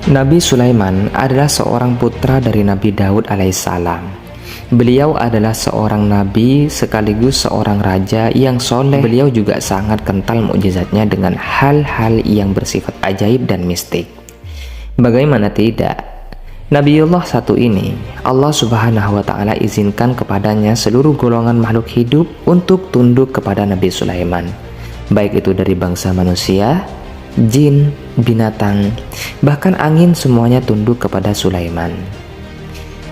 Nabi Sulaiman adalah seorang putra dari Nabi Daud alaihissalam. Beliau adalah seorang nabi sekaligus seorang raja yang soleh. Beliau juga sangat kental mukjizatnya dengan hal-hal yang bersifat ajaib dan mistik. Bagaimana tidak? Nabiullah satu ini, Allah Subhanahu wa Ta'ala izinkan kepadanya seluruh golongan makhluk hidup untuk tunduk kepada Nabi Sulaiman, baik itu dari bangsa manusia, jin, binatang, bahkan angin, semuanya tunduk kepada Sulaiman.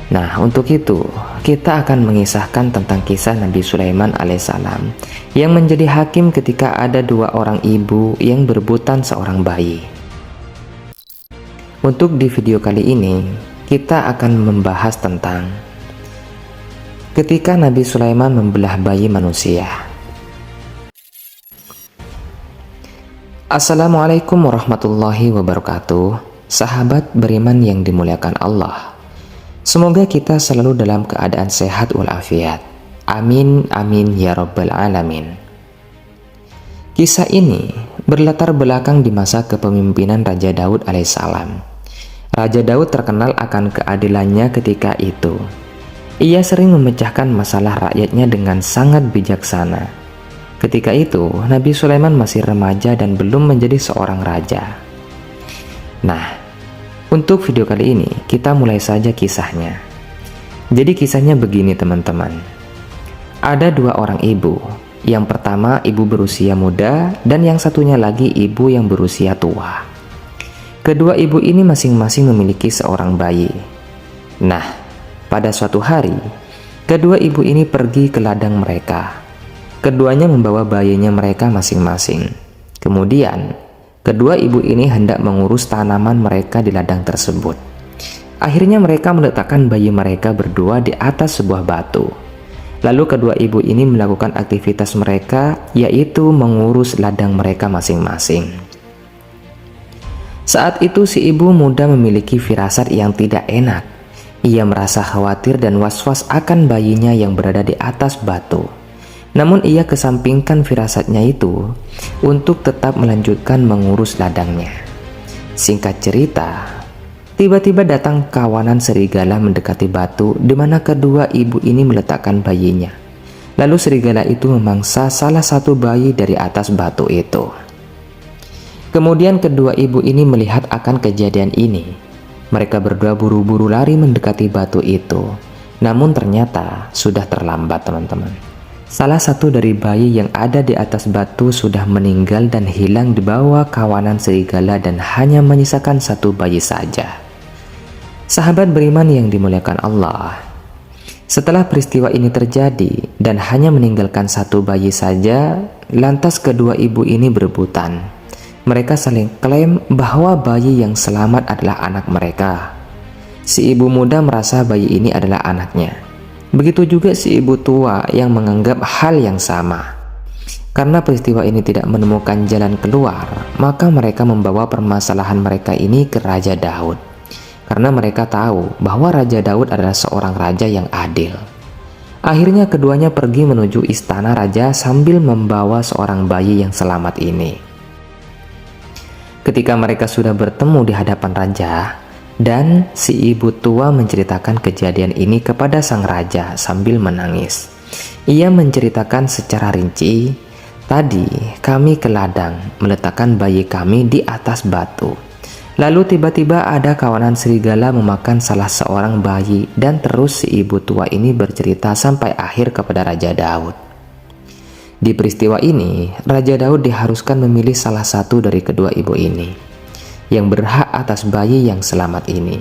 Nah, untuk itu kita akan mengisahkan tentang kisah Nabi Sulaiman alaihissalam yang menjadi hakim ketika ada dua orang ibu yang berebutan seorang bayi. Untuk di video kali ini kita akan membahas tentang ketika Nabi Sulaiman membelah bayi manusia. Assalamualaikum warahmatullahi wabarakatuh. Sahabat beriman yang dimuliakan Allah, semoga kita selalu dalam keadaan sehat walafiat. Amin amin ya rabbal alamin. Kisah ini berlatar belakang di masa kepemimpinan Raja Daud alaihissalam. Raja Daud terkenal akan keadilannya ketika itu. Ia sering memecahkan masalah rakyatnya dengan sangat bijaksana. Ketika itu, Nabi Sulaiman masih remaja dan belum menjadi seorang raja. Nah, untuk video kali ini, kita mulai saja kisahnya. Jadi kisahnya begini teman-teman. Ada dua orang ibu. Yang pertama ibu berusia muda dan yang satunya lagi ibu yang berusia tua. Kedua ibu ini masing-masing memiliki seorang bayi. Nah, pada suatu hari, kedua ibu ini pergi ke ladang mereka. Keduanya membawa bayinya mereka masing-masing. Kemudian, kedua ibu ini hendak mengurus tanaman mereka di ladang tersebut. Akhirnya mereka meletakkan bayi mereka berdua di atas sebuah batu. Lalu kedua ibu ini melakukan aktivitas mereka, yaitu mengurus ladang mereka masing-masing. Saat itu si ibu muda memiliki firasat yang tidak enak. Ia merasa khawatir dan was-was akan bayinya yang berada di atas batu. Namun ia kesampingkan firasatnya itu untuk tetap melanjutkan mengurus ladangnya. Singkat cerita, tiba-tiba datang kawanan serigala mendekati batu di mana kedua ibu ini meletakkan bayinya. Lalu serigala itu memangsa salah satu bayi dari atas batu itu. Kemudian kedua ibu ini melihat akan kejadian ini. Mereka berdua buru-buru lari mendekati batu itu. Namun ternyata sudah terlambat teman-teman. Salah satu dari bayi yang ada di atas batu sudah meninggal dan hilang di bawah kawanan serigala dan hanya menyisakan satu bayi saja. Sahabat beriman yang dimuliakan Allah, setelah peristiwa ini terjadi dan hanya meninggalkan satu bayi saja, lantas kedua ibu ini berebutan. Mereka saling klaim bahwa bayi yang selamat adalah anak mereka. Si ibu muda merasa bayi ini adalah anaknya. Begitu juga si ibu tua yang menganggap hal yang sama. Karena peristiwa ini tidak menemukan jalan keluar, maka mereka membawa permasalahan mereka ini ke Raja Daud. Karena mereka tahu bahwa Raja Daud adalah seorang raja yang adil. Akhirnya keduanya pergi menuju istana raja sambil membawa seorang bayi yang selamat ini. Ketika mereka sudah bertemu di hadapan raja, dan si ibu tua menceritakan kejadian ini kepada sang raja sambil menangis. Ia menceritakan secara rinci, "Tadi kami ke ladang meletakkan bayi kami di atas batu. Lalu tiba-tiba ada kawanan serigala memakan salah seorang bayi." Dan terus si ibu tua ini bercerita sampai akhir kepada Raja Daud. Di peristiwa ini, Raja Daud diharuskan memilih salah satu dari kedua ibu ini yang berhak atas bayi yang selamat ini.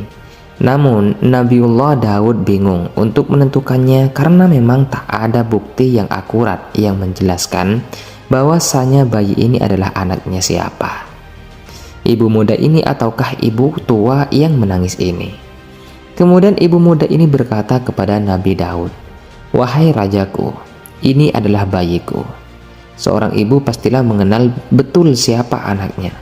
Namun Nabiullah Daud bingung untuk menentukannya karena memang tak ada bukti yang akurat yang menjelaskan bahwasanya bayi ini adalah anaknya siapa. Ibu muda ini ataukah ibu tua yang menangis ini? Kemudian ibu muda ini berkata kepada Nabi Daud, "Wahai rajaku, ini adalah bayiku." Seorang ibu pastilah mengenal betul siapa anaknya.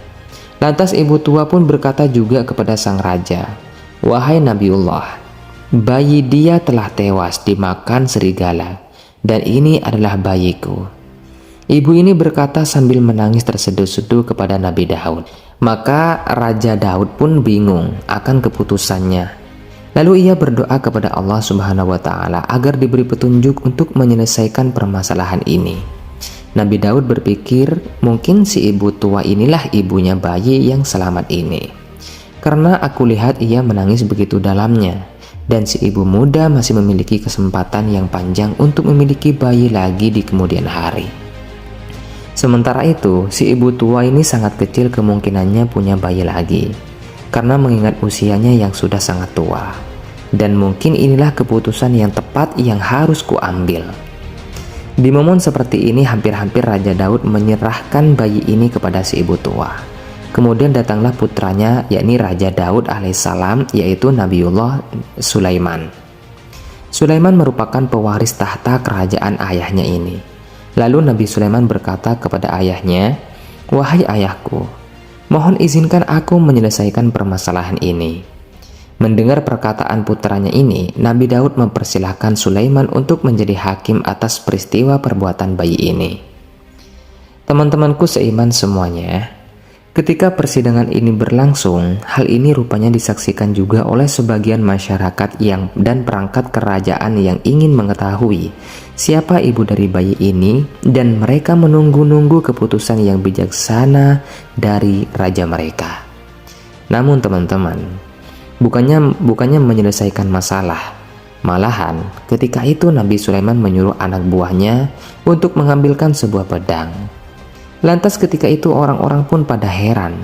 Lantas ibu tua pun berkata juga kepada sang raja, "Wahai Nabiullah, bayi dia telah tewas dimakan serigala, dan ini adalah bayiku." Ibu ini berkata sambil menangis terseduh-seduh kepada Nabi Daud, Maka Raja Daud pun bingung akan keputusannya. Lalu ia berdoa kepada Allah Subhanahu wa Ta'ala agar diberi petunjuk untuk menyelesaikan permasalahan ini. Nabi Daud berpikir, mungkin si ibu tua inilah ibunya bayi yang selamat ini, karena aku lihat ia menangis begitu dalamnya, dan si ibu muda masih memiliki kesempatan yang panjang untuk memiliki bayi lagi di kemudian hari. Sementara itu, si ibu tua ini sangat kecil kemungkinannya punya bayi lagi, karena mengingat usianya yang sudah sangat tua. Dan mungkin inilah keputusan yang tepat yang harus kuambil. Di momen seperti ini hampir-hampir Raja Daud menyerahkan bayi ini kepada si ibu tua. Kemudian datanglah putranya, yakni Raja Daud alaihissalam, yaitu Nabiullah Sulaiman. Sulaiman merupakan pewaris tahta kerajaan ayahnya ini. Lalu Nabi Sulaiman berkata kepada ayahnya, "Wahai ayahku, mohon izinkan aku menyelesaikan permasalahan ini." Mendengar perkataan putranya ini, Nabi Daud mempersilahkan Sulaiman untuk menjadi hakim atas peristiwa perbuatan bayi ini. Teman-temanku seiman semuanya, ketika persidangan ini berlangsung, hal ini rupanya disaksikan juga oleh sebagian masyarakat dan perangkat kerajaan yang ingin mengetahui siapa ibu dari bayi ini, dan mereka menunggu-nunggu keputusan yang bijaksana dari raja mereka. Namun teman-teman, bukannya menyelesaikan masalah. Malahan, ketika itu Nabi Sulaiman menyuruh anak buahnya untuk mengambilkan sebuah pedang. Lantas ketika itu orang-orang pun pada heran,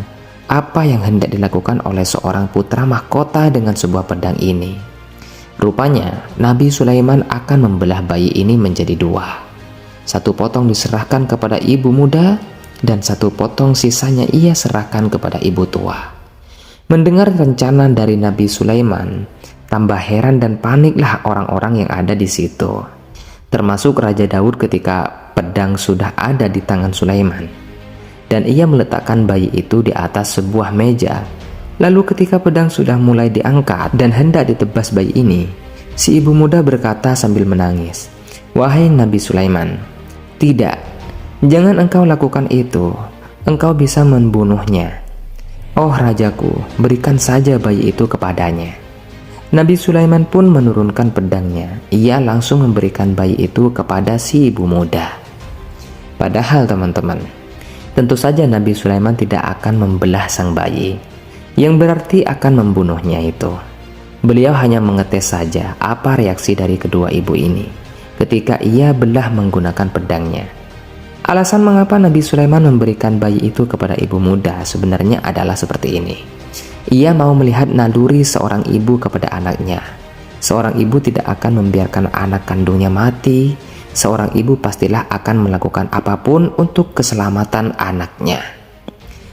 apa yang hendak dilakukan oleh seorang putra mahkota dengan sebuah pedang ini. Rupanya, Nabi Sulaiman akan membelah bayi ini menjadi dua. Satu potong diserahkan kepada ibu muda, dan satu potong sisanya ia serahkan kepada ibu tua. Mendengar rencana dari Nabi Sulaiman, tambah heran dan paniklah orang-orang yang ada di situ, termasuk Raja Daud ketika pedang sudah ada di tangan Sulaiman. Dan ia meletakkan bayi itu di atas sebuah meja. Lalu ketika pedang sudah mulai diangkat dan hendak ditebas bayi ini, si ibu muda berkata sambil menangis, "Wahai Nabi Sulaiman, tidak, jangan engkau lakukan itu, engkau bisa membunuhnya. Oh rajaku, berikan saja bayi itu kepadanya." Nabi Sulaiman pun menurunkan pedangnya. Ia langsung memberikan bayi itu kepada si ibu muda. Padahal teman-teman, tentu saja Nabi Sulaiman tidak akan membelah sang bayi, yang berarti akan membunuhnya itu. Beliau hanya mengetes saja apa reaksi dari kedua ibu ini ketika ia belah menggunakan pedangnya. Alasan mengapa Nabi Sulaiman memberikan bayi itu kepada ibu muda sebenarnya adalah seperti ini. Ia mau melihat naluri seorang ibu kepada anaknya. Seorang ibu tidak akan membiarkan anak kandungnya mati. Seorang ibu pastilah akan melakukan apapun untuk keselamatan anaknya.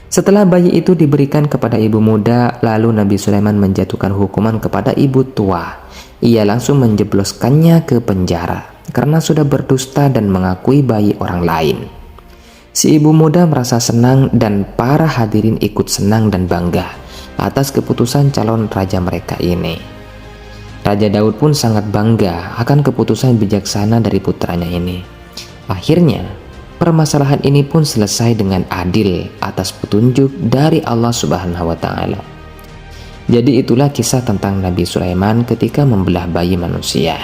Setelah bayi itu diberikan kepada ibu muda, lalu Nabi Sulaiman menjatuhkan hukuman kepada ibu tua. Ia langsung menjebloskannya ke penjara karena sudah berdusta dan mengakui bayi orang lain. Si ibu muda merasa senang dan para hadirin ikut senang dan bangga atas keputusan calon raja mereka ini. Raja Daud pun sangat bangga akan keputusan bijaksana dari putranya ini. Akhirnya, permasalahan ini pun selesai dengan adil atas petunjuk dari Allah Subhanahu wa Ta'ala. Jadi itulah kisah tentang Nabi Sulaiman ketika membelah bayi manusia.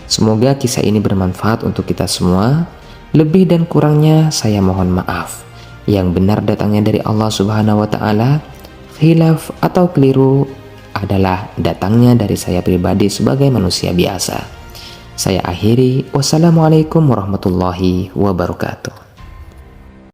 Semoga kisah ini bermanfaat untuk kita semua. Lebih dan kurangnya saya mohon maaf. Yang benar datangnya dari Allah Subhanahu wa Ta'ala, khilaf atau keliru adalah datangnya dari saya pribadi sebagai manusia biasa. Saya akhiri, wassalamualaikum warahmatullahi wabarakatuh.